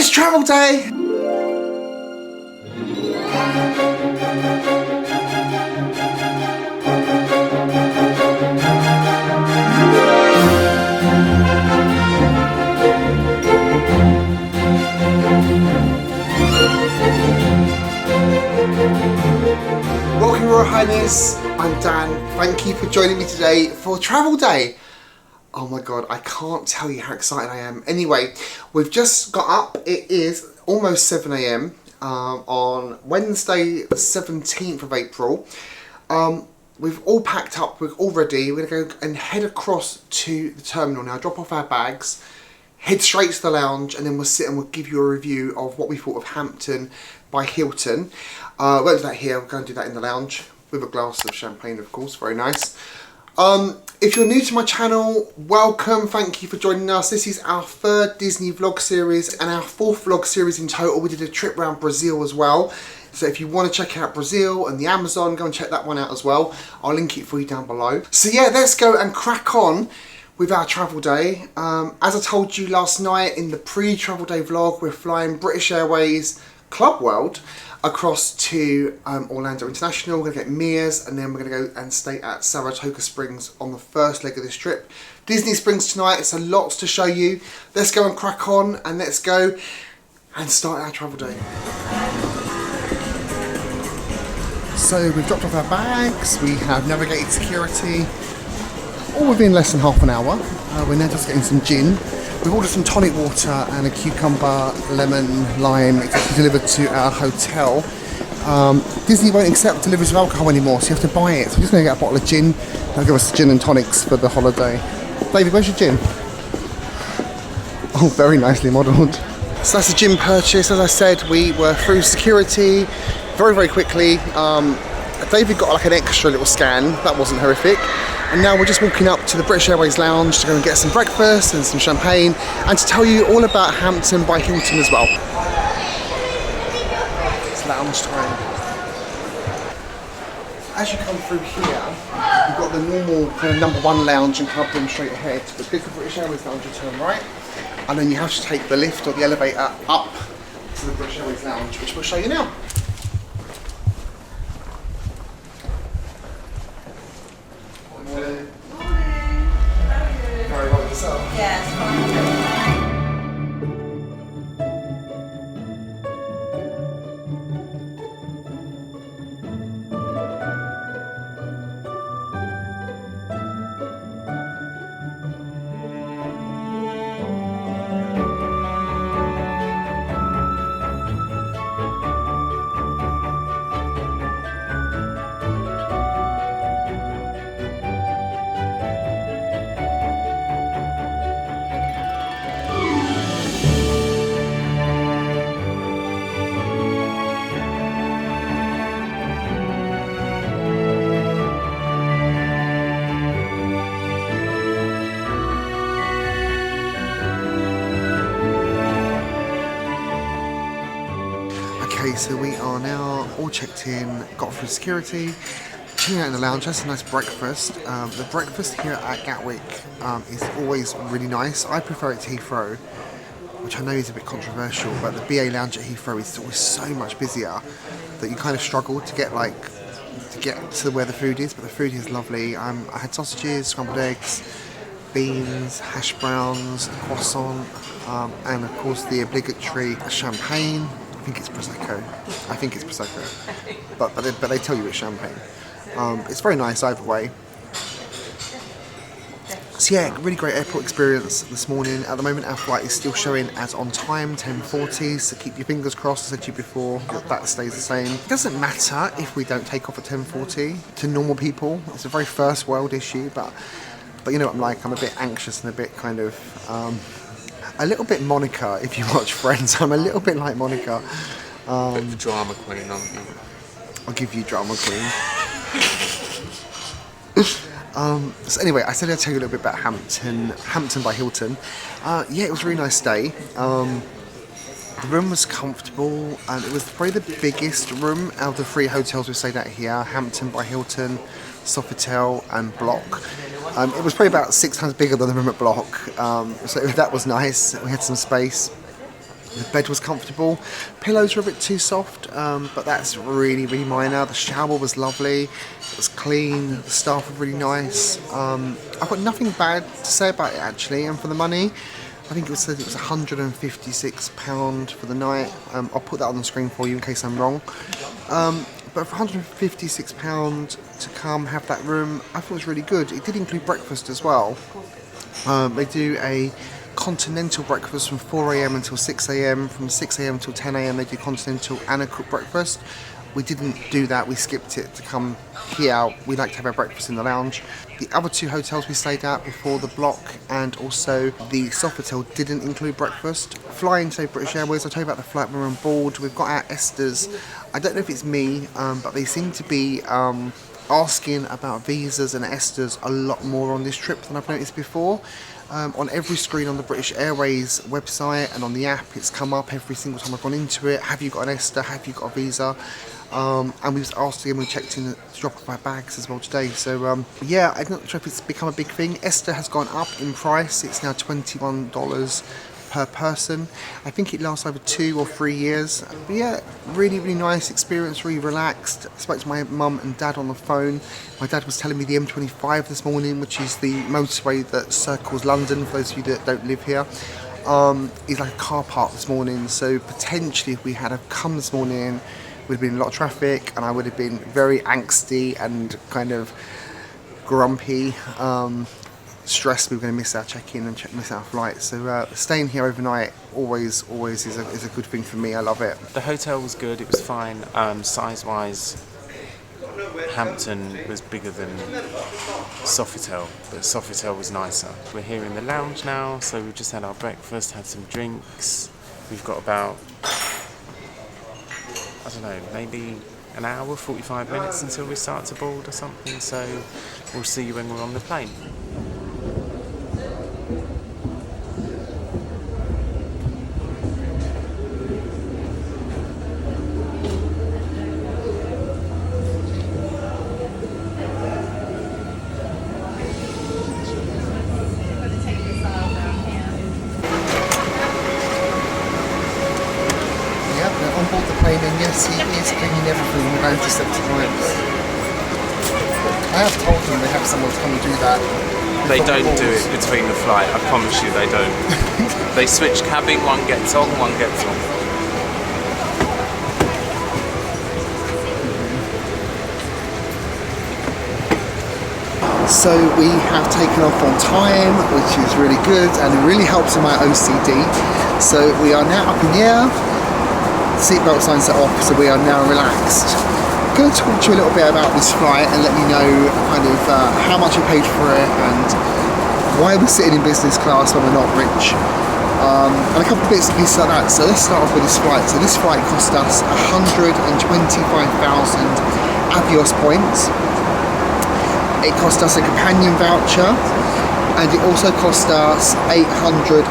It's travel day! Welcome, Royal Highness. I'm Dan. Thank you for joining me today for travel day. Oh my god, I can't tell you how excited I am. Anyway, we've just got up. It is almost 7 AM on Wednesday the 17th of April. We've all packed up, we're all ready. We're going to go and head across to the terminal now, drop off our bags, head straight to the lounge, and then we'll sit and we'll give you a review of what we thought of Hampton by Hilton. We won't do that here, we're going to do that in the lounge with a glass of champagne, of course, very nice. If you're new to my channel, welcome, thank you for joining us. This is our third Disney vlog series and our fourth vlog series in total. We did a trip around Brazil as well. So if you want to check out Brazil and the Amazon, go and check that one out as well. I'll link it for you down below. So yeah, let's go and crack on with our travel day. As I told you last night in the pre-travel day vlog, we're flying British Airways Club World across to Orlando International. We're going to get Mears, and then we're going to go and stay at Saratoga Springs on the first leg of this trip. Disney Springs tonight, it's a lot to show you. Let's go and crack on, and let's go and start our travel day. So we've dropped off our bags, we have navigated security, all within less than half an hour. We're now just getting some gin. We've ordered some tonic water and a cucumber, lemon, lime, etc. delivered to our hotel. Disney won't accept deliveries of alcohol anymore, so you have to buy it. So we're just going to get a bottle of gin. They'll give us gin and tonics for the holiday. David, where's your gin? Oh, very nicely modelled. So that's the gin purchase. As I said, we were through security very, very quickly. David got like an extra little scan. That wasn't horrific. And now we're just walking up to the British Airways Lounge to go and get some breakfast and some champagne, and to tell you all about Hampton by Hilton as well. It's lounge time. As you come through here, you've got the normal kind of #1 lounge and club room straight ahead, but this is the British Airways Lounge, you turn right, and then you have to take the lift or the elevator up to the British Airways Lounge, which we'll show you now. Morning. Morning. Very well yourself? Yes, fine. So we are now all checked in, got through security, chilling out in the lounge, had some nice breakfast. The breakfast here at Gatwick is always really nice. I prefer it to Heathrow, which I know is a bit controversial, but the BA lounge at Heathrow is always so much busier that you kind of struggle to get to where the food is, but the food is lovely. I had sausages, scrambled eggs, beans, hash browns, croissant, and of course the obligatory champagne. I think it's Prosecco. But they tell you it's champagne. It's very nice either way. So yeah, really great airport experience this morning. At the moment our flight is still showing as on time, 10:40, so keep your fingers crossed, I said to you before, that stays the same. It doesn't matter if we don't take off at 10:40 to normal people. It's a very first world issue, but you know what I'm like, I'm a bit anxious and a bit kind of a little bit Monica, if you watch Friends. I'm a little bit like Monica. Bit of drama queen, I'll give you drama queen. So anyway, I said I'd tell you a little bit about Hampton by Hilton. Yeah, it was a really nice day. The room was comfortable, and it was probably the biggest room out of the 3 hotels we stayed at here, Hampton by Hilton, Sofitel and Block. It was probably about 6 times bigger than the room at Block, so that was nice. We had some space. The bed was comfortable. Pillows were a bit too soft, but that's really, really minor. The shower was lovely. It was clean. The staff were really nice. I've got nothing bad to say about it actually, and for the money, I think it said it was £156 for the night. I'll put that on the screen for you in case I'm wrong. But for £156 to come have that room, I thought it was really good. It did include breakfast as well. They do a continental breakfast from 4 a.m. until 6 a.m. From 6 a.m. until 10 a.m. they do continental and a cooked breakfast. We didn't do that, we skipped it to come here. We like to have our breakfast in the lounge. The other two hotels we stayed at before the block and also the Sofitel didn't include breakfast. Flying to British Airways, I'll tell you about the flight when we're on board. We've got our Esters. I don't know if it's me, but they seem to be asking about visas and Esters a lot more on this trip than I've noticed before. On every screen on the British Airways website and on the app, it's come up every single time I've gone into it. Have you got an Ester? Have you got a visa? And we was asked again, we checked in to drop off my bags as well today. So yeah, I'm not sure if it's become a big thing. Ester has gone up in price. It's now $21 per person. I think it lasts over 2 or 3 years. But yeah, really, really nice experience, really relaxed. I spoke to my mum and dad on the phone. My dad was telling me the M25 this morning, which is the motorway that circles London, for those of you that don't live here. Is like a car park this morning, so potentially if we had come this morning, would have been a lot of traffic and I would have been very angsty and kind of grumpy, stressed we were going to miss our check-in and miss our flight. So staying here overnight always is a good thing for me. I love it. The hotel was good, it was fine. Size-wise, Hampton was bigger than Sofitel, but Sofitel was nicer. We're here in the lounge now, so we've just had our breakfast, had some drinks. We've got about, I don't know, maybe an hour, 45 minutes until we start to board or something, so we'll see you when we're on the plane. And yes, he is cleaning everything with antiseptic wipes. I have told them they have someone to come and do that. They don't do it between the flight, I promise you they don't. They switch cabin, one gets on, one gets on. So we have taken off on time, which is really good, and it really helps in my OCD. So we are now up in the air. Seatbelt signs are off, so we are now relaxed. I'm going to talk to you a little bit about this flight and let you know kind of how much we paid for it and why we're sitting in business class when we're not rich, and a couple of bits and pieces like that. So let's start off with this flight. So this flight cost us 125,000 Avios points. It cost us a companion voucher, and it also cost us £840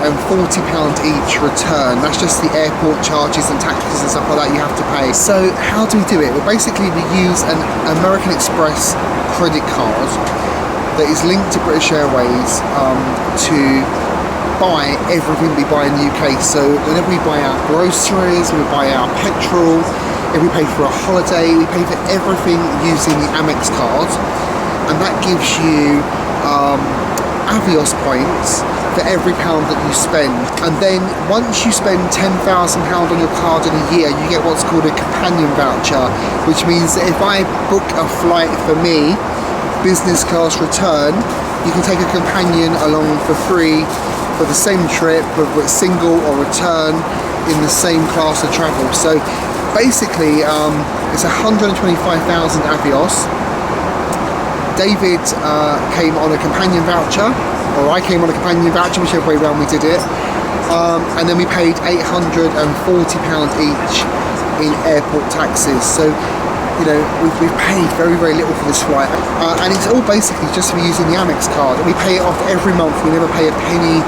each return. That's just the airport charges and taxes and stuff like that you have to pay. So how do we do it? Well, basically we use an American Express credit card that is linked to British Airways to buy everything we buy in the UK. So whenever we buy our groceries, we buy our petrol, if we pay for a holiday, we pay for everything using the Amex card, and that gives you Avios points for every pound that you spend. And then once you spend £10,000 on your card in a year, you get what's called a companion voucher, which means that if I book a flight for me, business class return, you can take a companion along for free for the same trip, whether it's single or return in the same class of travel. So basically it's 125,000 Avios. David came on a companion voucher, or I came on a companion voucher, whichever way around we did it, and then we paid £840 each in airport taxes. So, you know, we've paid very, very little for this flight, and it's all basically just for using the Amex card, and we pay it off every month. We never pay a penny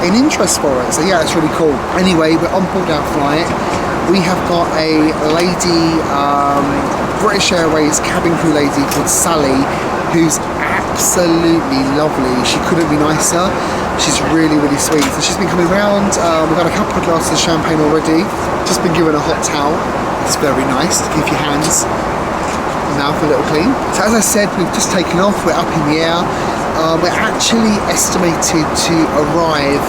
in interest for it, so yeah, it's really cool. Anyway, we're on board our flight. We have got a lady, British Airways cabin crew lady called Sally, who's absolutely lovely. She couldn't be nicer. She's really, really sweet. So she's been coming round. We've had a couple of glasses of champagne already. Just been given a hot towel. It's very nice to give your hands and mouth a little clean. So as I said, we've just taken off. We're up in the air. We're actually estimated to arrive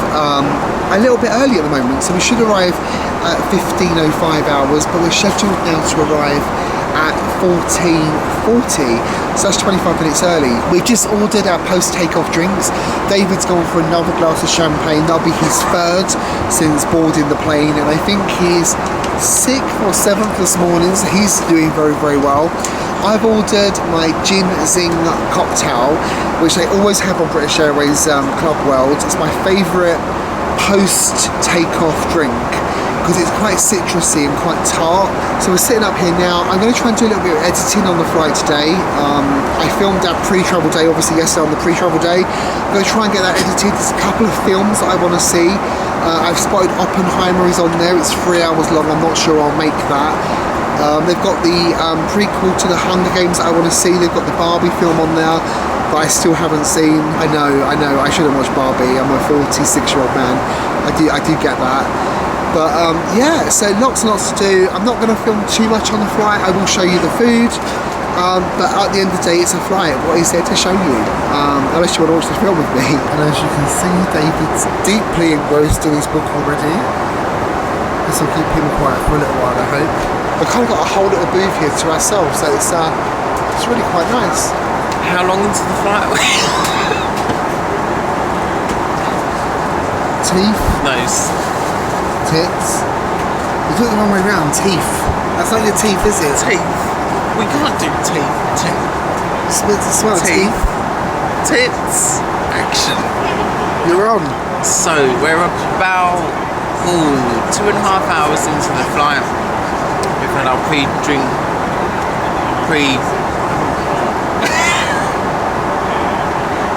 a little bit early at the moment. So we should arrive at 15:05 hours, but we're scheduled now to arrive at 14:40, so that's 25 minutes early. We've just ordered our post-takeoff drinks. David's gone for another glass of champagne. That'll be his third since boarding the plane, and I think he's 6th or 7th this morning, so he's doing very, very well. I've ordered my gin zing cocktail, which they always have on British Airways Club World. It's my favourite post-takeoff drink, because it's quite citrusy and quite tart. So we're sitting up here now. I'm going to try and do a little bit of editing on the flight today. I filmed our pre-travel day, obviously yesterday on the pre-travel day. I'm going to try and get that edited. There's a couple of films that I want to see. I've spotted Oppenheimer is on there. It's 3 hours long. I'm not sure I'll make that. They've got the prequel to the Hunger Games that I want to see. They've got the Barbie film on there that I still haven't seen. I know, I shouldn't watch Barbie. I'm a 46-year-old man. I do get that. But yeah, so lots and lots to do. I'm not going to film too much on the flight. I will show you the food. But at the end of the day, it's a flight. What is there to show you? Unless you want to watch the film with me. And as you can see, David's deeply engrossed in his book already. This will keep him quiet for a little while, I hope. We've kind of got a whole little booth here to ourselves, so it's really quite nice. How long into the flight are we? Teeth. Nose. Tits. You do it the wrong way round. Teeth. That's not your teeth, is it? Teeth. We can't do teeth. Smell teeth. Tits. Action. You're on. So we're about 2.5 hours into the flight. We've had our pre-drink.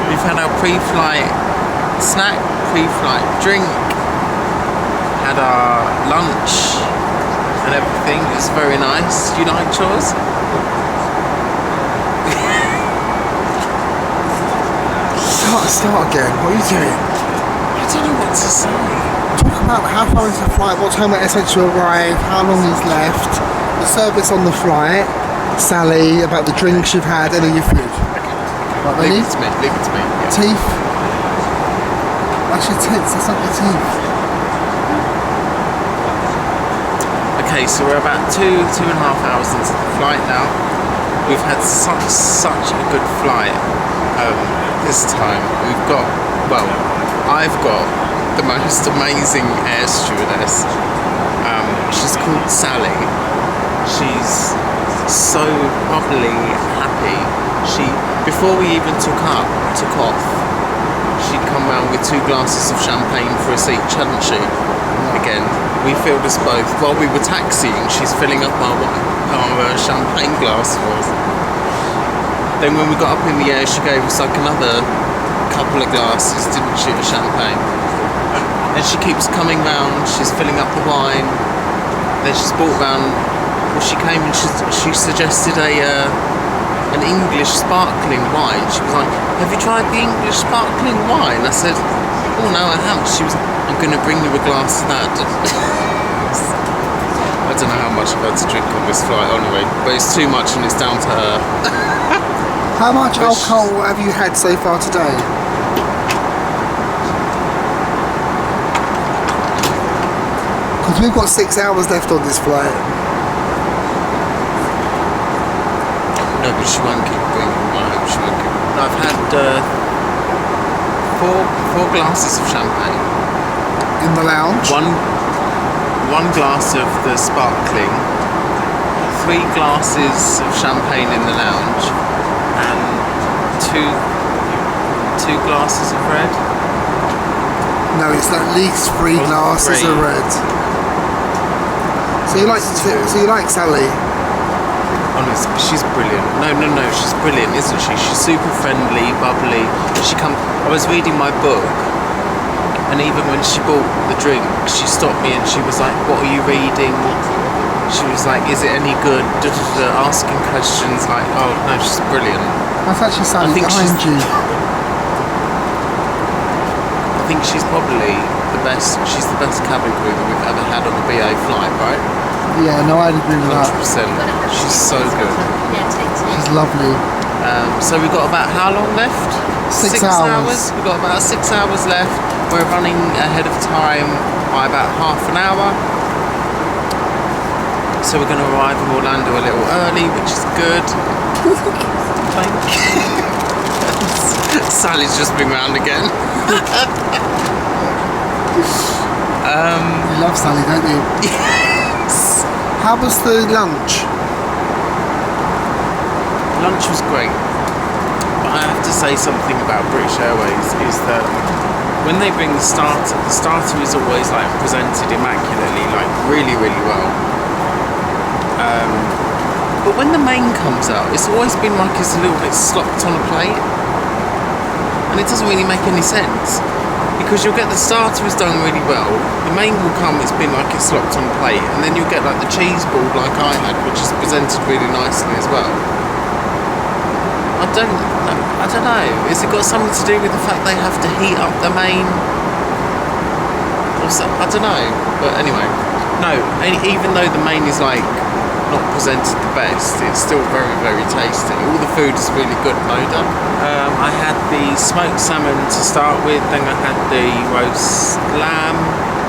We've had our pre-flight snack, pre-flight drink. Had our lunch and everything. It was very nice. Do you like chores? Start again. What are you doing? I don't know what to say. Talk about how far into the flight, what time we're expected to arrive, how long is left, the service on the flight, Sally, about the drinks you've had, and then your food. Right, Leave it to me. Yeah. Teeth. That's your tits, that's not your teeth. Okay, so we're about 2.5 hours into the flight now. We've had such a good flight this time. I've got the most amazing air stewardess. She's called Sally. She's so bubbly, happy. Before we even took off, she'd come round with 2 glasses of champagne for us each, hadn't she? Again, we filled us both. While we were taxiing, she's filling up our champagne glass for us. Then when we got up in the air, she gave us like another couple of glasses, didn't she, of champagne? And she keeps coming round, she's filling up the wine. Then she's brought round, she came and she suggested an English sparkling wine. She was like, have you tried the English sparkling wine? I said, oh no, I haven't. She was, I'm going to bring you a glass of that. I don't know how much I've had to drink on this flight anyway, but it's too much and it's down to her. How much alcohol have you had so far today? Because we've got 6 hours left on this flight. No, but she won't keep bringing. I hope she won't keep. I've had 4 glasses of champagne in the lounge. One glass of the sparkling, 3 glasses of champagne in the lounge, and two glasses of red. No, it's at least 3 glasses of red. So you like Sally? Honestly, she's brilliant. No, she's brilliant, isn't she? She's super friendly, bubbly. I was reading my book, and even when she bought the drink, she stopped me and she was like, what are you reading? She was like, is it any good? Asking questions like, oh no, she's brilliant. That's actually Sally behind you. I think she's probably the best. She's the best cabin crew that we've ever had on a BA flight, right? Yeah, no, I'd agree with 100%. She's so good. She's lovely. So we've got about how long left? 6 hours. We've got about 6 hours left. We're running ahead of time by about half an hour. So we're going to arrive in Orlando a little early, which is good. Thank you. Sally's just been round again. You love Sally, don't you? Yes. How was the lunch? Lunch was great. But I have to say something about British Airways is that when they bring the starter is always like presented immaculately, like really, really well. But when the main comes out, it's always been like it's a little bit slopped on a plate. And it doesn't really make any sense. Because you'll get the starter is done really well, the main will come, it's been like it's slopped on a plate, and then you'll get like the cheese ball like I had, which is presented really nicely as well. I don't know. Is it got something to do with the fact they have to heat up the main? Or so, I don't know. But anyway, no. Even though the main is like not presented the best, it's still very, very tasty. All the food is really good and well done. I had the smoked salmon to start with, then I had the roast lamb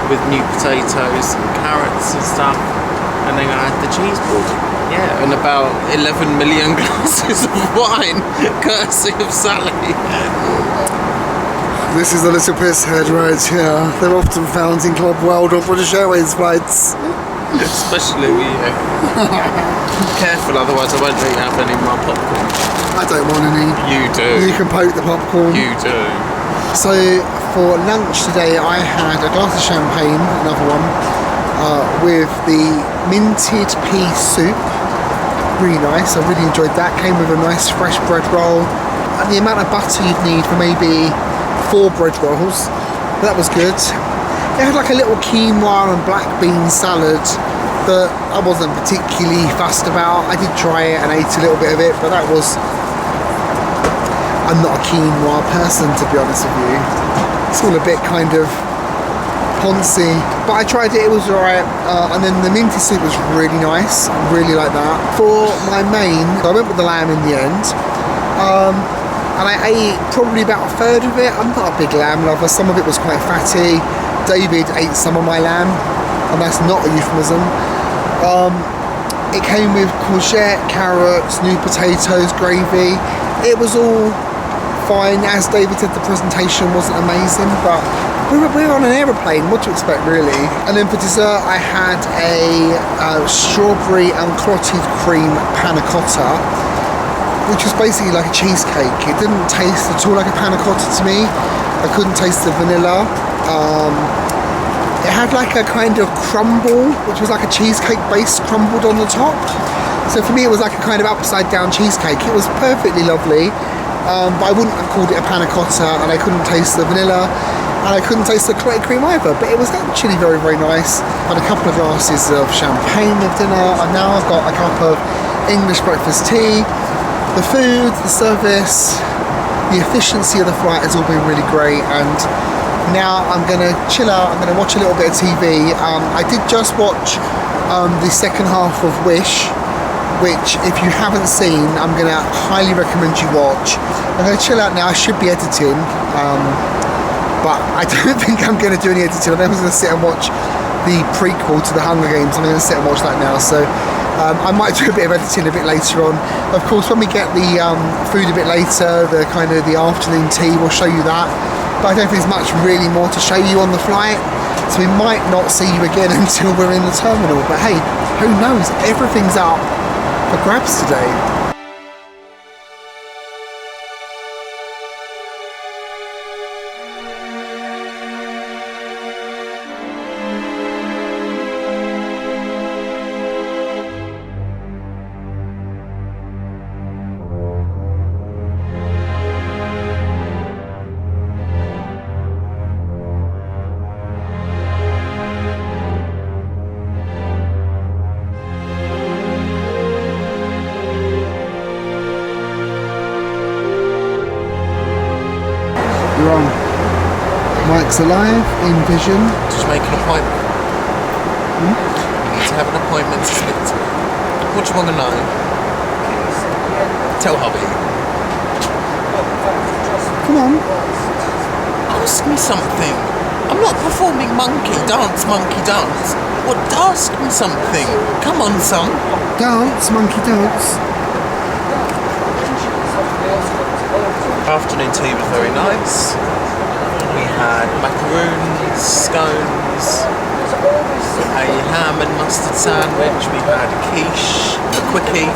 with new potatoes and carrots and stuff, and then I had the cheese ball. Yeah, and about 11 million glasses of wine, courtesy of Sally. This is the little piss head right here. They're often found in Club World or British Airways flights. Especially with you. Careful, otherwise I won't let you have any of my popcorn. I don't want any. You do. You can poke the popcorn. You do. So for lunch today I had a glass of champagne, another one, with the minted pea soup. Really nice, I really enjoyed that. Came with a nice fresh bread roll. And the amount of butter you'd need for maybe 4 bread rolls. That was good. It had like a little quinoa and black bean salad that I wasn't particularly fussed about. I did try it and ate a little bit of it, but that was... I'm not a quinoa person, to be honest with you. It's all a bit kind of poncy, but I tried it, it was alright. And then the minty soup was really nice, really like that. For my main, I went with the lamb in the end. And I ate probably about a third of it. I'm not a big lamb lover, some of it was quite fatty. David ate some of my lamb, and that's not a euphemism. It came with courgette, carrots, new potatoes, gravy. It was all fine. As David said, the presentation wasn't amazing, but we were on an aeroplane, what to expect really. And then for dessert I had a strawberry and clotted cream panna cotta, which was basically like a cheesecake. It didn't taste at all like a panna cotta to me. I couldn't taste the vanilla. It had like a kind of crumble, which was like a cheesecake base crumbled on the top. So for me it was like a kind of upside down cheesecake. It was perfectly lovely, but I wouldn't have called it a panna cotta, and I couldn't taste the vanilla, and I couldn't taste the clotted cream either, but it was actually very, very nice. Had a couple of glasses of champagne with dinner, and now I've got a cup of English breakfast tea. The food, the service, the efficiency of the flight has all been really great, and now I'm going to chill out. I'm going to watch a little bit of TV. I did just watch the second half of Wish, which if you haven't seen, I'm going to highly recommend you watch. I'm going to chill out now. I should be editing, but I don't think I'm going to do any editing. I'm just going to sit and watch the prequel to the Hunger Games. I'm going to sit and watch that now. So I might do a bit of editing a bit later on. Of course, when we get the food a bit later, the kind of the afternoon tea, we'll show you that. But I don't think there's much really more to show you on the flight, so we might not see you again until we're in the terminal. But hey, who knows? Everything's up for grabs today. looks alive in vision. Did you make an appointment? You need to have an appointment to speak to me. What do you want to know? Tell hubby. Come on. Ask me something. I'm not performing monkey dance. What? Ask me something. Come on, son. Dance, monkey dance. Afternoon tea was very nice. We had macaroons, scones, a ham and mustard sandwich. We had a quiche, a quickie.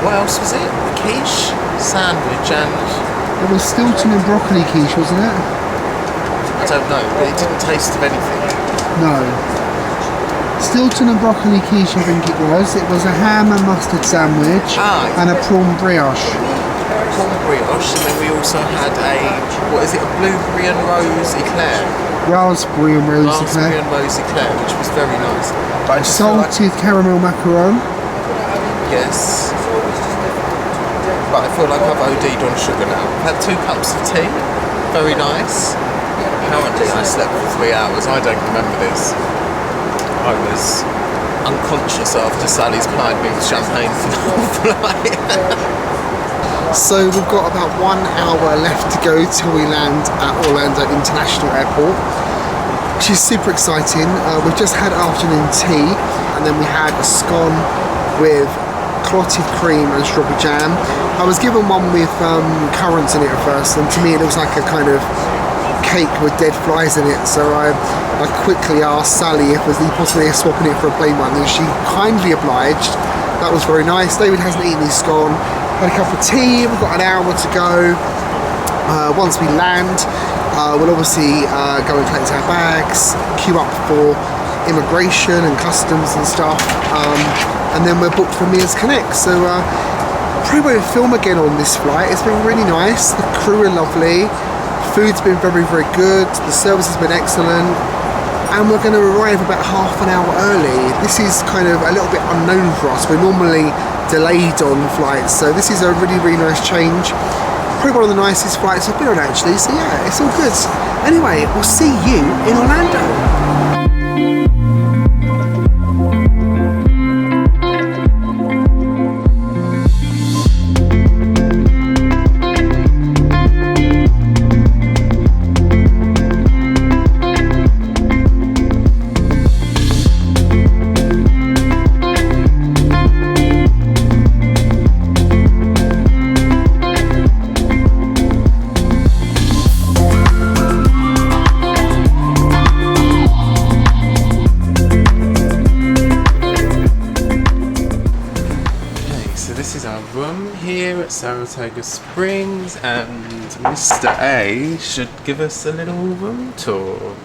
What else was it? A quiche, sandwich, and It was Stilton and broccoli quiche, wasn't it? I don't know, but it didn't taste of anything. No. Stilton and broccoli quiche, I think it was. It was a ham and mustard sandwich and a prawn brioche. Prawn brioche, and then we also had a blueberry and rose eclair. Raspberry and rose Raspberry eclair. and rose eclair, which was very nice. But I just feel like, Salted caramel macaron. yes. But I feel like I've OD'd on sugar now. Had 2 cups of tea, very nice. Apparently I slept for 3 hours, I don't remember this. I was unconscious after Sally's plied me with champagne for the whole flight. So we've got about 1 hour left to go till we land at Orlando International Airport, which is super exciting. We've just had afternoon tea, and then we had a scone with clotted cream and strawberry jam. I was given one with currants in it at first, and to me it looks like a kind of cake with dead flies in it, so I quickly asked Sally if there's the possibility of swapping it for a plain one, and she kindly obliged. That was very nice. David hasn't eaten his scone. Had a cup of tea. We've got an hour to go. Once we land, we'll obviously go and collect our bags, queue up for immigration and customs and stuff, and then we're booked for Mears Connect. So probably won't film again on this flight. It's been really nice. The crew are lovely. Food's been very, very good. The service has been excellent. And we're going to arrive about half an hour early. This is kind of a little bit unknown for us. We're normally delayed on flights, so this is a really, really nice change. Probably one of the nicest flights I've been on, actually. So yeah, it's all good. Anyway, we'll see you in Orlando. Saratoga Springs, and Mr. A should give us a little room tour.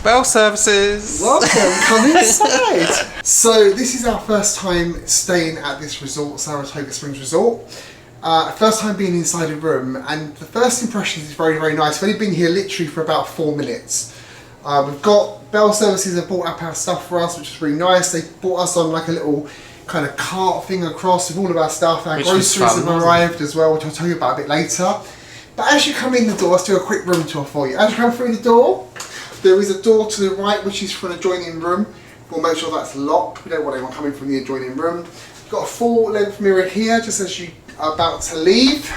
Bell services! Welcome, come inside! So this is our first time staying at this resort, Saratoga Springs Resort. First time being inside a room, and the first impression is very, very nice. We've only been here literally for about 4 minutes. We've got Bell services have brought up our stuff for us, which is really nice. They brought us on like a little kind of cart thing across with all of our stuff. Our groceries have arrived as well, which I'll tell you about a bit later. But as you come in the door, let's do a quick room tour for you. As you come through the door, there is a door to the right, which is for an adjoining room. We'll make sure that's locked. We don't want anyone coming from the adjoining room. You've got a full length mirror here, just as you are about to leave.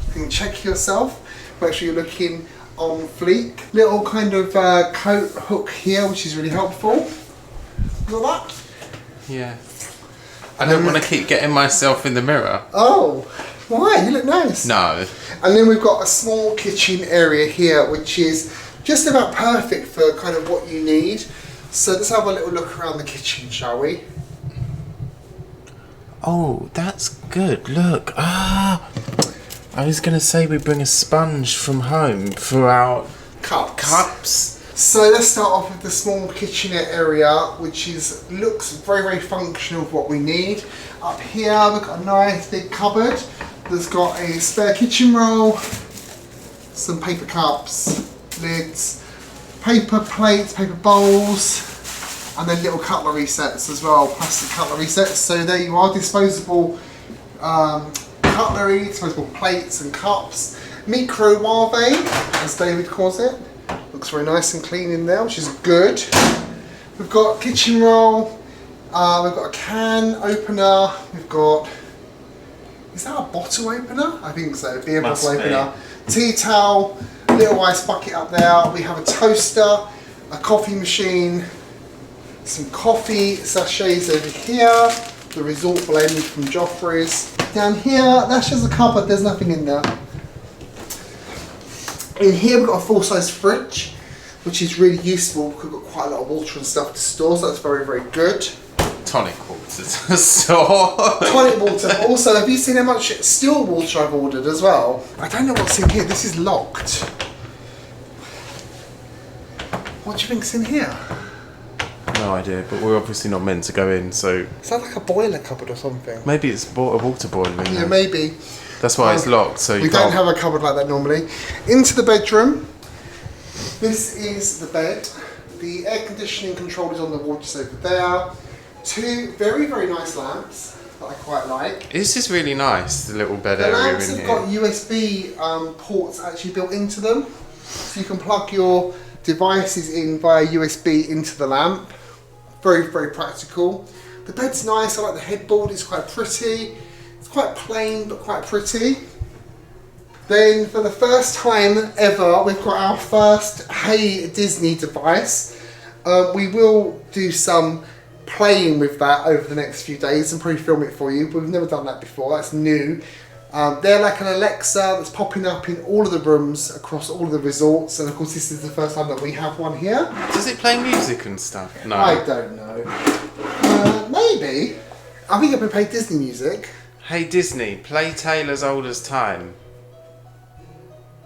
You can check yourself, make sure you're looking on fleek. Little kind of coat hook here, which is really helpful. Got that? Yeah. I don't want to keep getting myself in the mirror. Oh, why? You look nice. No. And then we've got a small kitchen area here, which is just about perfect for kind of what you need. So let's have a little look around the kitchen, shall we? Oh, that's good. Look. I was going to say we bring a sponge from home for our cups. So let's start off with the small kitchenette area, which looks very, very functional for what we need. Up here we've got a nice big cupboard. There's got a spare kitchen roll, some paper cups, lids, paper plates, paper bowls, and then little cutlery sets as well, plastic cutlery sets. So there you are, disposable cutlery, disposable plates and cups. microwave, as David calls it. Looks very nice and clean in there, which is good. We've got kitchen roll, we've got a can opener, we've got, is that a bottle opener? I think so, beer bottle opener. Tea towel, a little ice bucket up there. We have a toaster, a coffee machine, some coffee sachets over here, the resort blend from Joffrey's. Down here, that's just a cupboard, there's nothing in there. In here we've got a full-size fridge, which is really useful because we've got quite a lot of water and stuff to store, so that's very, very good. Tonic water to store. Tonic water. Also, have you seen how much still water I've ordered as well? I don't know what's in here. This is locked. What do you think's in here? No idea, but we're obviously not meant to go in, so... Is that like a boiler cupboard or something? Maybe it's a water boiler in there. Yeah, maybe. That's why it's locked, so you we can't... don't have a cupboard like that normally. Into the bedroom. This is the bed. The air conditioning control is on the wall just over there. Two very, very nice lamps that I quite like. This is really nice, the little bed The area lamps in have here. got USB ports actually built into them. So you can plug your devices in via USB into the lamp. Very, very practical. The bed's nice, I like the headboard, it's quite pretty. It's quite plain but quite pretty. Then for the first time ever, we've got our first Hey Disney device. We will do some playing with that over the next few days and probably film it for you, but we've never done that before, that's new. They're like an Alexa that's popping up in all of the rooms across all of the resorts, and of course this is the first time that we have one here. Does it play music and stuff? No. I don't know. Maybe. I think I can play Disney music. Hey Disney, play Taylor's Old as Time.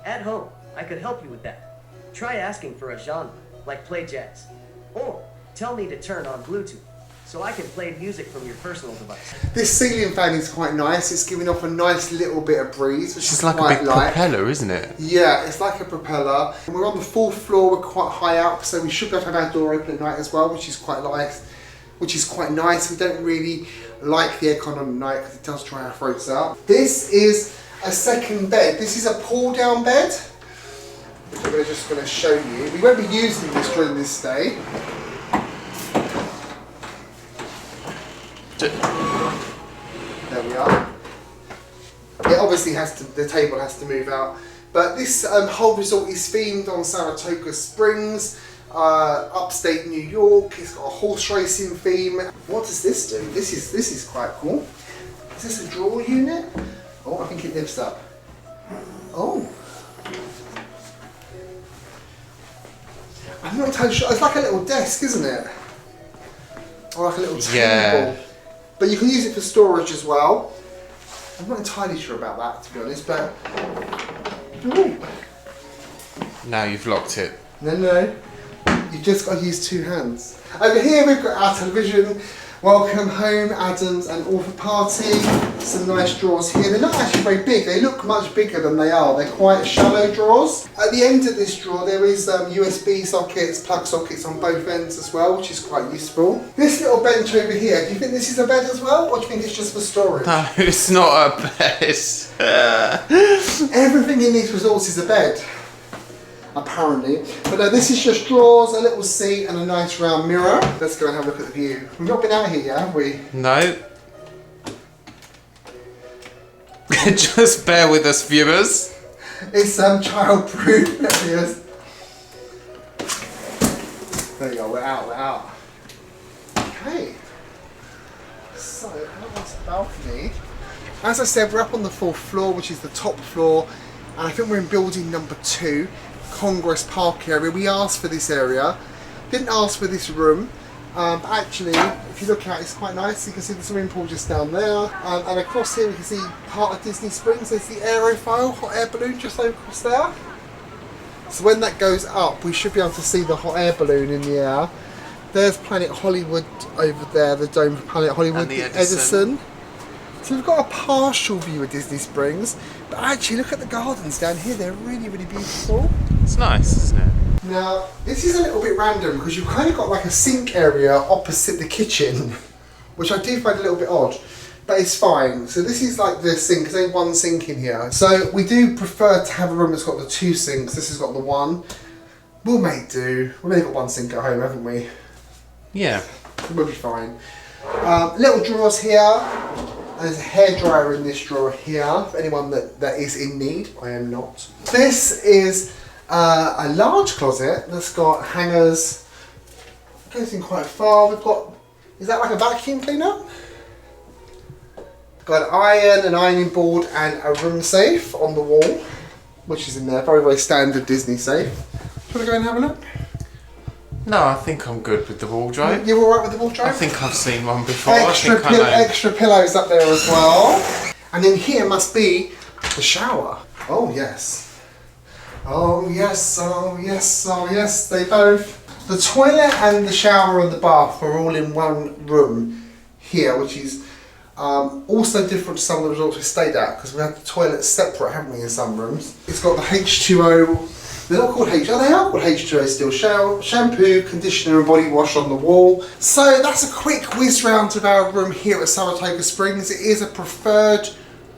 At home, I could help you with that. Try asking for a genre, like play jazz. Or tell me to turn on Bluetooth, so I can play music from your personal device. This ceiling fan is quite nice. It's giving off a nice little bit of breeze, which It's is like a quite big like. propeller, isn't it? Yeah, it's like a propeller. And we're on the 4th floor, we're quite high up, so we should be able to have our door open at night as well, which is quite nice. We don't really like the aircon on night because it does dry our throats out. This is a second bed. This is a pull down bed, which I'm just going to show you. We won't be using this during this stay. There we are. It obviously has to, the table has to move out. But this whole resort is themed on Saratoga Springs, upstate New York. It's got a horse racing theme. What does this do? This is quite cool. Is this a drawer unit? Oh, I think it lifts up. Oh. I'm not entirely sure. It's like a little desk, isn't it? Or like a little table. Yeah. But you can use it for storage as well. I'm not entirely sure about that, to be honest, but... Ooh. Now you've locked it. No. You've just got to use two hands. Over here we've got our television, Welcome Home, Adams and Author Party. Some nice drawers here. They're not actually very big. They look much bigger than they are. They're quite shallow drawers. At the end of this drawer there is USB sockets, plug sockets on both ends as well, which is quite useful. This little bench over here, do you think this is a bed as well, or do you think it's just for storage? No, it's not a bed. Everything in these resorts is a bed, apparently. But no, this is just drawers, a little seat and a nice round mirror. Let's go and have a look at the view. We've not been out here yet, have we? No. Just bear with us, viewers. It's child-proof. There it is. There you go, we're out. Okay. So, how's the balcony? As I said, we're up on the 4th floor, which is the top floor, and I think we're in building number 2, Congress Park area. We asked for this area, didn't ask for this room, but actually, if you look at it, it's quite nice. You can see the swimming pool just down there, and across here we can see part of Disney Springs. There's the aerofoil, hot air balloon just over across there. So when that goes up, we should be able to see the hot air balloon in the air. There's Planet Hollywood over there, the dome for Planet Hollywood, And the Edison. So we've got a partial view of Disney Springs, but actually look at the gardens down here, they're really, really beautiful. It's nice, isn't it? Now, this is a little bit random because you've kind of got like a sink area opposite the kitchen, which I do find a little bit odd. but it's fine. So this is like the sink, because there's one sink in here. So we do prefer to have a room that's got the 2 sinks. This has got the 1. We'll make do. We've only got 1 sink at home, haven't we? Yeah. We'll be fine. Little drawers here. And there's a hairdryer in this drawer here, for anyone that is in need. I am not. This is a large closet that's got hangers. Goes in quite far. We've got, is that like a vacuum cleaner? Got an iron, an ironing board, and a room safe on the wall, which is in there. Very, very standard Disney safe. Do you want to go and have a look? No, I think I'm good with the wardrobe. You're alright with the wardrobe? I think I've seen one before. Extra pillows up there as well. And then here must be the shower. Oh yes. Oh yes, oh yes, oh yes, they both. The toilet and the shower and the bath are all in one room here, which is also different to some of the resorts we stayed at, because we had the toilets separate, haven't we, in some rooms. It's got the H2O. They're not called H2O, they are called H2O still. Shampoo, conditioner and body wash on the wall. So that's a quick whiz round of our room here at Saratoga Springs. It is a preferred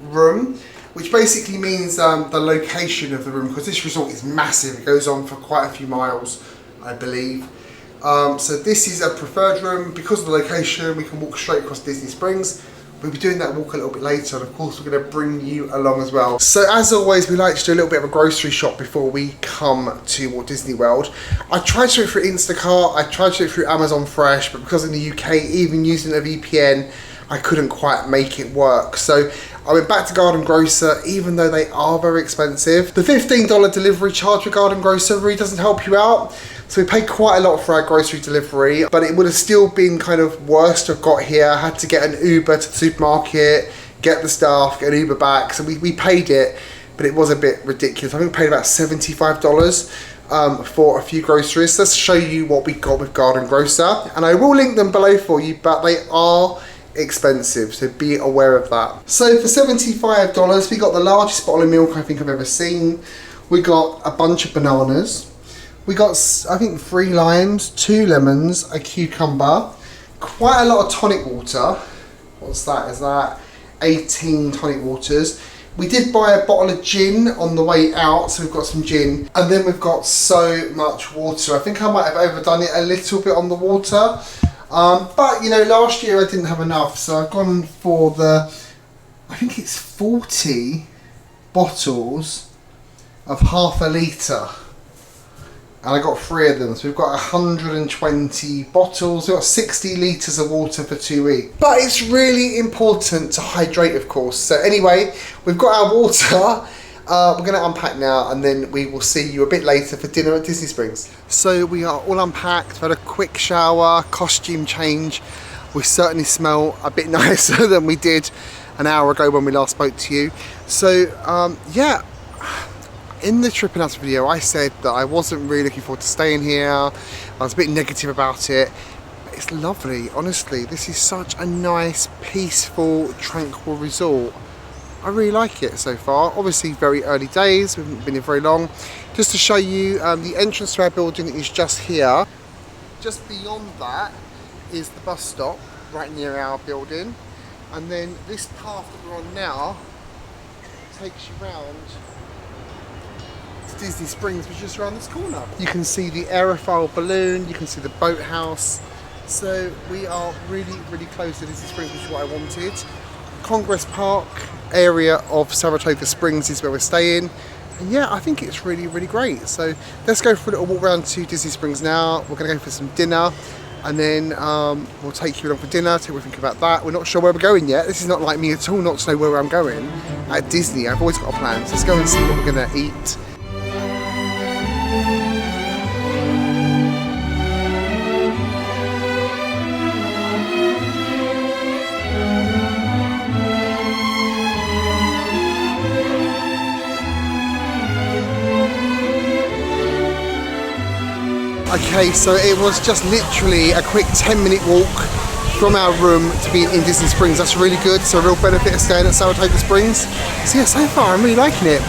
room, which basically means the location of the room, because this resort is massive. It goes on for quite a few miles, I believe. So this is a preferred room. Because of the location, we can walk straight across Disney Springs. We'll be doing that walk a little bit later, and of course we're going to bring you along as well. So as always, we like to do a little bit of a grocery shop before we come to Walt Disney World. I tried to do it through Instacart, I tried to do it through Amazon Fresh, but because in the UK, even using a VPN, I couldn't quite make it work. So I went back to Garden Grocer, even though they are very expensive. The $15 delivery charge for Garden Grocer really doesn't help you out. So we paid quite a lot for our grocery delivery, but it would have still been kind of worse to have got here. I had to get an Uber to the supermarket, get the staff, get an Uber back. So we paid it, but it was a bit ridiculous. I think we paid about $75 for a few groceries. Let's show you what we got with Garden Grocer. And I will link them below for you, but they are expensive, so be aware of that. So for $75, we got the largest bottle of milk I think I've ever seen. We got a bunch of bananas. We got, I think, 3 limes, 2 lemons, a cucumber, quite a lot of tonic water. What's that? Is that 18 tonic waters? We did buy a bottle of gin on the way out, so we've got some gin. And then we've got so much water. I think I might have overdone it a little bit on the water. But, you know, last year I didn't have enough, so I've gone for the, I think it's 40 bottles of half a litre. And I got 3 of them, so we've got 120 bottles. We've got 60 litres of water for 2 weeks. But it's really important to hydrate, of course. So anyway, we've got our water. We're going to unpack now, and then we will see you a bit later for dinner at Disney Springs. So we are all unpacked. We've had a quick shower, costume change. We certainly smell a bit nicer than we did an hour ago when we last spoke to you. So yeah. In the trip announcement video, I said that I wasn't really looking forward to staying here. I was a bit negative about it. But it's lovely, honestly. This is such a nice, peaceful, tranquil resort. I really like it so far. Obviously, very early days. We haven't been here very long. Just to show you, the entrance to our building is just here. Just beyond that is the bus stop, right near our building. And then this path that we're on now takes you round Disney Springs, which is just around this corner. You can see the aerofoil balloon, you can see the boathouse. So we are really, really close to Disney Springs, which is what I wanted. Congress Park area of Saratoga Springs is where we're staying. And yeah, I think it's really, really great. So let's go for a little walk around to Disney Springs now. We're gonna go for some dinner, and then we'll take you along for dinner, see what we think about that. We're not sure where we're going yet. This is not like me at all not to know where I'm going at Disney. I've always got a plan. So let's go and see what we're gonna eat. Okay, so it was just literally a quick 10-minute walk from our room to be in Disney Springs. That's really good. So a real benefit of staying at Saratoga Springs. So yeah, so far I'm really liking it.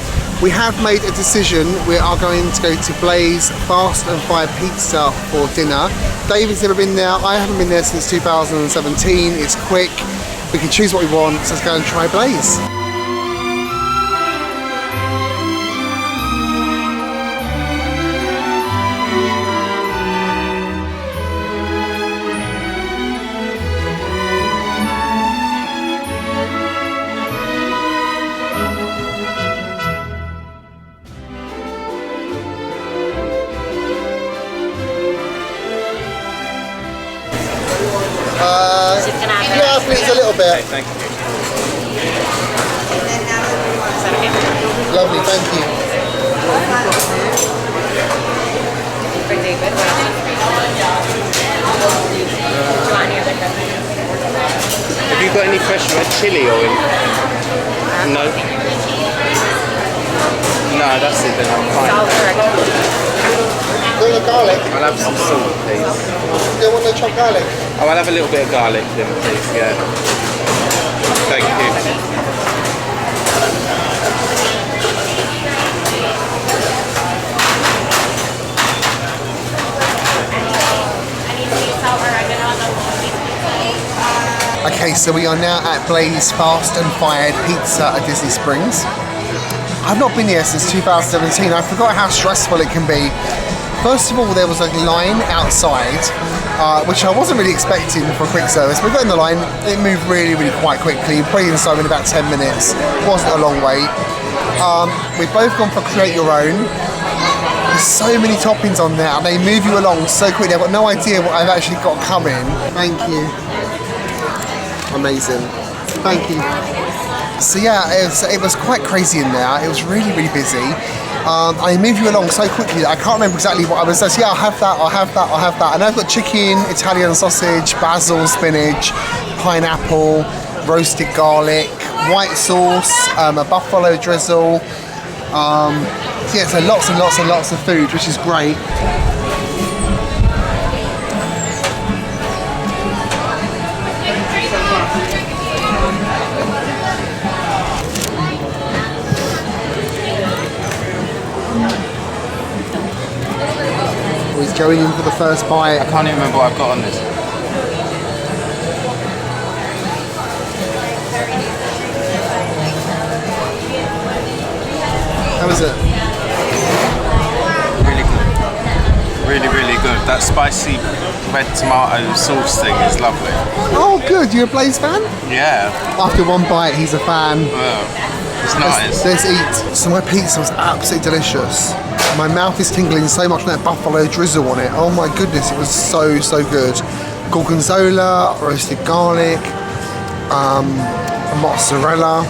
We have made a decision. We are going to go to Blaze Fast and Fire Pizza for dinner. David's never been there. I haven't been there since 2017. It's quick. We can choose what we want, so let's go and try Blaze. Yeah, please, a little bit. Thank you. Lovely, thank you. For David, what else? Do you want any other cookies? Have you got any fresh red chili or no? No, that's it then, I'm fine. Salt or oregano? Do you want garlic? I'll have some salt, please. Do you want the chopped garlic? Oh, I'll have a little bit of garlic then, please, yeah. Thank you. Okay, so we are now at Blaze Fast and Fired Pizza at Disney Springs. I've not been here since 2017. I forgot how stressful it can be. First of all, there was a line outside, which I wasn't really expecting for a quick service. We got in the line, it moved really, really quite quickly. Probably inside in about 10 minutes. Wasn't a long wait. We've both gone for Create Your Own. There's so many toppings on there, and they move you along so quickly. I've got no idea what I've actually got coming. Thank you. Amazing. Thank you. So yeah, it was quite crazy in there. It was really, really busy. I move you along so quickly that I can't remember exactly what I was saying. So yeah, I'll have that, I'll have that, I'll have that. And I've got chicken, Italian sausage, basil, spinach, pineapple, roasted garlic, white sauce, a buffalo drizzle. Yeah, so lots and lots and lots of food, which is great. He's going in for the first bite. I can't even remember what I've got on this. How is it? Really good. Really, really good. That spicy red tomato sauce thing is lovely. Oh, good. You're a Blaze fan? Yeah. After one bite, he's a fan. Well, it's nice. Let's eat. So my pizza was absolutely delicious. My mouth is tingling so much from that buffalo drizzle on it. Oh my goodness, it was so, so good. Gorgonzola, roasted garlic, mozzarella,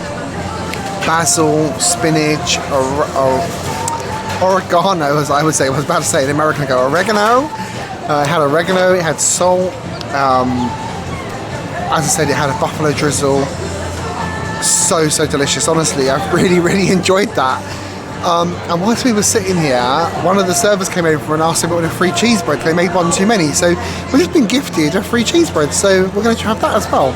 basil, spinach, oregano, as I would say. I was about to say in American, I go oregano. It had oregano, it had salt. As I said, it had a buffalo drizzle. So, so delicious. Honestly, I've really, really enjoyed that. And whilst we were sitting here, one of the servers came over and asked if we wanted a free cheese bread. They made one too many, so we've just been gifted a free cheese bread, so we're going to have that as well.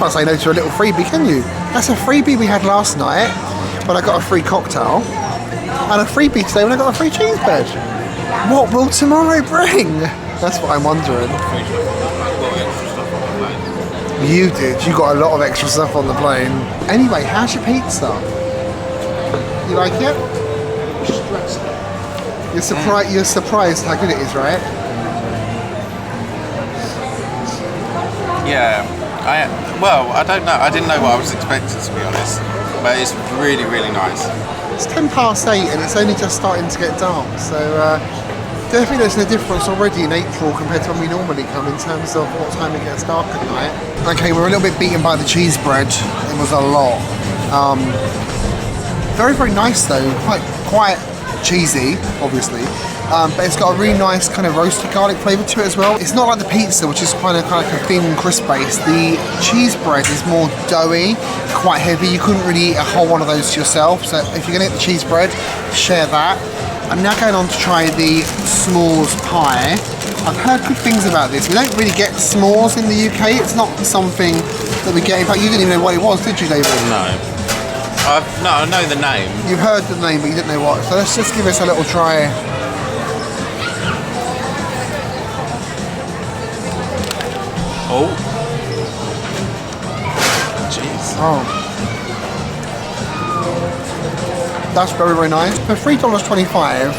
Can't say no to a little freebie, can you? That's a freebie we had last night when I got a free cocktail, and a freebie today when I got a free cheese bread. What will tomorrow bring? That's what I'm wondering. You did. You got a lot of extra stuff on the plane. Anyway, how's your pizza? You like it? You're surprised how good it is, right? Yeah. I don't know. I didn't know what I was expecting, to be honest. But it's really, really nice. It's 8:10 and it's only just starting to get dark, so definitely there's a difference already in April compared to when we normally come in terms of what time it gets dark at night. Okay, we're a little bit beaten by the cheese bread. It was a lot. Very, very nice though. Quite cheesy, obviously. But it's got a really nice kind of roasted garlic flavour to it as well. It's not like the pizza, which is kind of like a thin crisp base. The cheese bread is more doughy, quite heavy. You couldn't really eat a whole one of those to yourself. So if you're gonna eat the cheese bread, share that. I'm now going on to try the s'mores pie. I've heard good things about this. We don't really get s'mores in the UK. It's not something that we get. In fact, you didn't even know what it was, did you, David? No. No, I know the name. You've heard the name, but you didn't know what. So let's just give this a little try. Oh. Oh. That's very, very nice. For $3.25,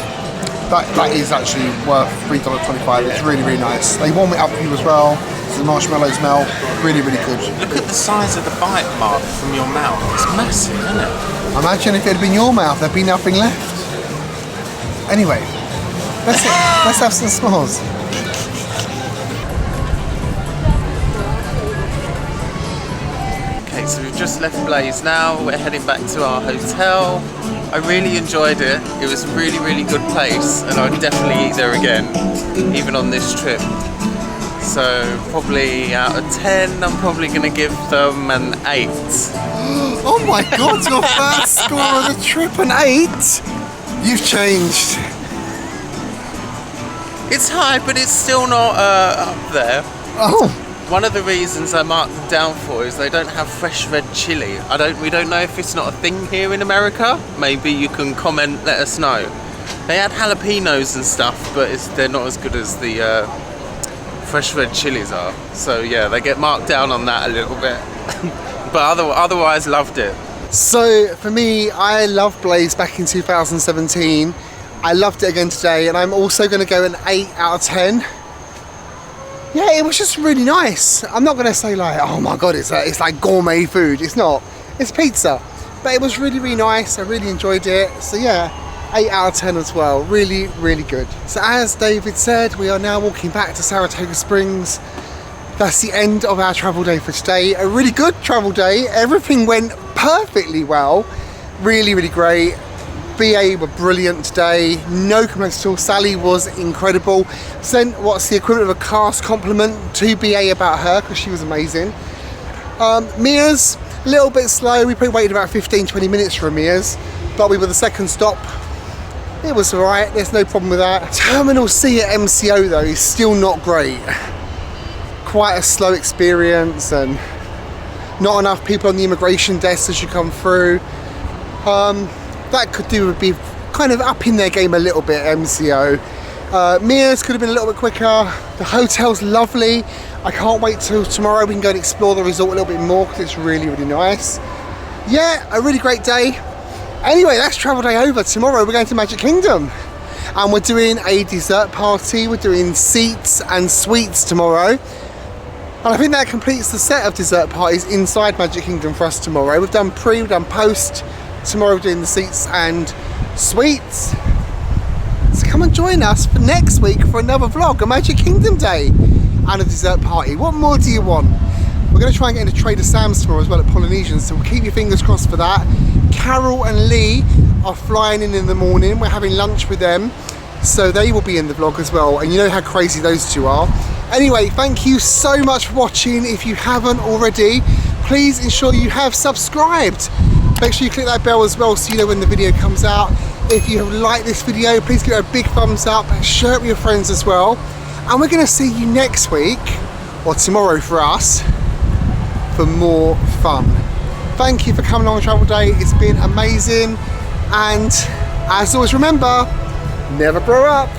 that is actually worth $3.25. It's really, really nice. They warm it up for you as well. The marshmallows melt. Really, really good. Look at the size of the bite mark from your mouth. It's massive, isn't it? Imagine if it had been your mouth, there'd be nothing left. Anyway, let's have some s'mores. Okay, so we've just left Blaze now. We're heading back to our hotel. I really enjoyed it. It was a really, really good place, and I'd definitely eat there again, even on this trip. So probably out of 10, I'm probably going to give them an 8. Oh my God, your first score of the trip, an 8? You've changed. It's high, but it's still not up there. Oh. One of the reasons I marked them down for is they don't have fresh red chili. We don't know if it's not a thing here in America. Maybe you can comment, let us know. They had jalapenos and stuff, but they're not as good as the fresh red chilies are. So yeah, they get marked down on that a little bit. But otherwise loved it. So for me, I loved Blaze back in 2017. I loved it again today, and I'm also going to go an 8 out of 10. Yeah, it was just really nice. I'm not going to say like, oh my God, it's like gourmet food. It's not. It's pizza. But it was really, really nice. I really enjoyed it. So yeah, 8 out of 10 as well. Really, really good. So as David said, we are now walking back to Saratoga Springs. That's the end of our travel day for today. A really good travel day. Everything went perfectly well. Really, really great. BA were brilliant today. No complaints at all. Sally was incredible. Sent what's the equivalent of a class compliment to BA about her because she was amazing. Mears, a little bit slow. We probably waited about 15-20 minutes for Mears, but we were the second stop. It was alright. There's no problem with that. Terminal C at MCO though is still not great. Quite a slow experience and not enough people on the immigration desk as you come through. That could do with be kind of upping their game a little bit, MCO. Mears could have been a little bit quicker. The hotel's lovely. I can't wait till tomorrow we can go and explore the resort a little bit more because it's really, really nice. Yeah, a really great day. Anyway, that's travel day over. Tomorrow we're going to Magic Kingdom. And we're doing a dessert party. We're doing seats and sweets tomorrow. And I think that completes the set of dessert parties inside Magic Kingdom for us tomorrow. We've done pre, we've done post. Tomorrow we're doing the seats and sweets. So come and join us for next week for another vlog, a Magic Kingdom day and a dessert party. What more do you want? We're going to try and get into Trader Sam's tomorrow as well at Polynesian, so we'll keep your fingers crossed for that. Carol and Lee are flying in the morning. We're having lunch with them, so they will be in the vlog as well, and you know how crazy those two are. Anyway, thank you so much for watching. If you haven't already, please ensure you have subscribed. Make sure you click that bell as well so you know when the video comes out. If you have liked this video, please give it a big thumbs up, share it with your friends as well. And we're going to see you next week, or tomorrow for us, for more fun. Thank you for coming on Travel Day. It's been amazing. And as always, remember, never grow up.